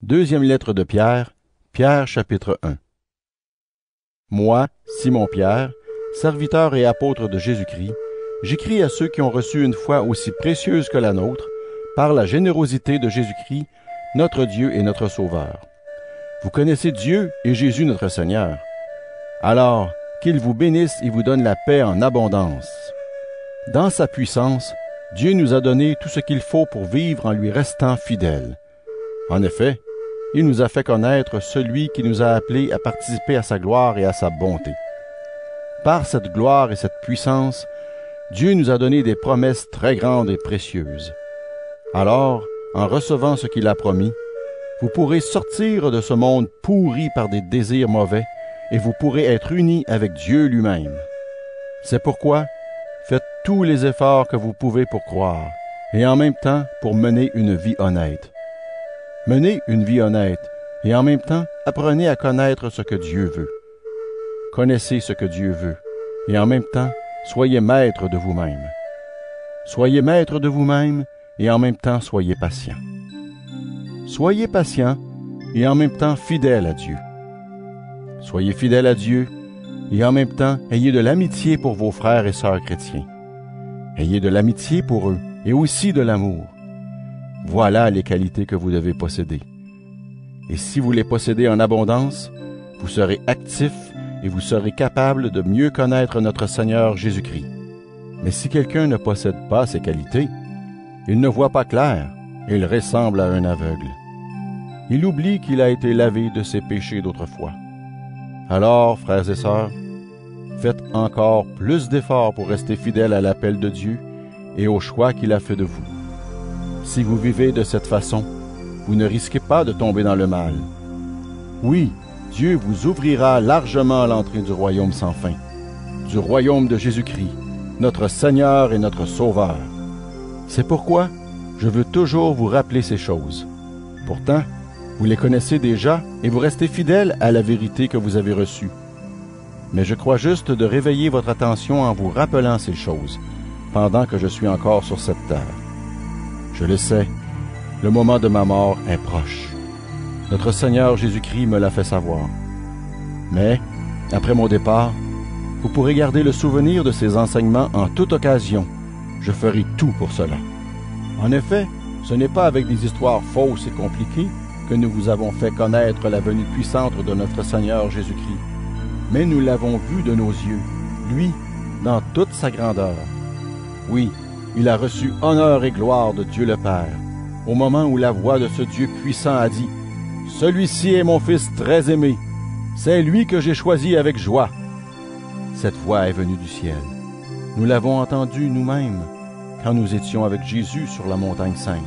Deuxième lettre de Pierre, Pierre chapitre 1. Moi, Simon-Pierre, serviteur et apôtre de Jésus-Christ, j'écris à ceux qui ont reçu une foi aussi précieuse que la nôtre, par la générosité de Jésus-Christ, notre Dieu et notre Sauveur. Vous connaissez Dieu et Jésus notre Seigneur. Alors, qu'il vous bénisse et vous donne la paix en abondance. Dans sa puissance, Dieu nous a donné tout ce qu'il faut pour vivre en lui restant fidèles. En effet, il nous a fait connaître celui qui nous a appelés à participer à sa gloire et à sa bonté. Par cette gloire et cette puissance, Dieu nous a donné des promesses très grandes et précieuses. Alors, en recevant ce qu'il a promis, vous pourrez sortir de ce monde pourri par des désirs mauvais et vous pourrez être unis avec Dieu lui-même. C'est pourquoi, faites tous les efforts que vous pouvez pour croire et en même temps pour mener une vie honnête. Menez une vie honnête et en même temps apprenez à connaître ce que Dieu veut. Connaissez ce que Dieu veut et en même temps soyez maître de vous-même. Soyez maître de vous-même et en même temps soyez patient. Soyez patient et en même temps fidèle à Dieu. Soyez fidèle à Dieu et en même temps ayez de l'amitié pour vos frères et sœurs chrétiens. Ayez de l'amitié pour eux et aussi de l'amour. Voilà les qualités que vous devez posséder. Et si vous les possédez en abondance, vous serez actifs et vous serez capables de mieux connaître notre Seigneur Jésus-Christ. Mais si quelqu'un ne possède pas ces qualités, il ne voit pas clair et il ressemble à un aveugle. Il oublie qu'il a été lavé de ses péchés d'autrefois. Alors, frères et sœurs, faites encore plus d'efforts pour rester fidèles à l'appel de Dieu et au choix qu'il a fait de vous. Si vous vivez de cette façon, vous ne risquez pas de tomber dans le mal. Oui, Dieu vous ouvrira largement l'entrée du royaume sans fin, du royaume de Jésus-Christ, notre Seigneur et notre Sauveur. C'est pourquoi je veux toujours vous rappeler ces choses. Pourtant, vous les connaissez déjà et vous restez fidèles à la vérité que vous avez reçue. Mais je crois juste de réveiller votre attention en vous rappelant ces choses, pendant que je suis encore sur cette terre. Je le sais, le moment de ma mort est proche. Notre Seigneur Jésus-Christ me l'a fait savoir. Mais, après mon départ, vous pourrez garder le souvenir de ces enseignements en toute occasion. Je ferai tout pour cela. En effet, ce n'est pas avec des histoires fausses et compliquées que nous vous avons fait connaître la venue puissante de notre Seigneur Jésus-Christ. Mais nous l'avons vu de nos yeux, lui, dans toute sa grandeur. Oui, il a reçu honneur et gloire de Dieu le Père, au moment où la voix de ce Dieu puissant a dit « Celui-ci est mon Fils très aimé, c'est lui que j'ai choisi avec joie. » Cette voix est venue du ciel. Nous l'avons entendue nous-mêmes, quand nous étions avec Jésus sur la montagne sainte.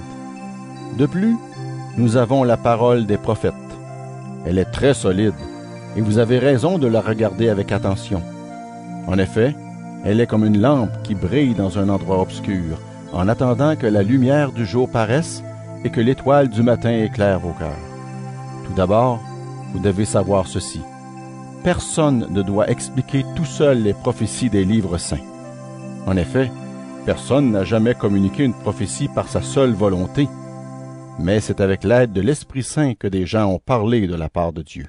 De plus, nous avons la parole des prophètes. Elle est très solide, et vous avez raison de la regarder avec attention. En effet, elle est comme une lampe qui brille dans un endroit obscur, en attendant que la lumière du jour paraisse et que l'étoile du matin éclaire vos cœurs. Tout d'abord, vous devez savoir ceci. Personne ne doit expliquer tout seul les prophéties des livres saints. En effet, personne n'a jamais communiqué une prophétie par sa seule volonté, mais c'est avec l'aide de l'Esprit Saint que des gens ont parlé de la part de Dieu.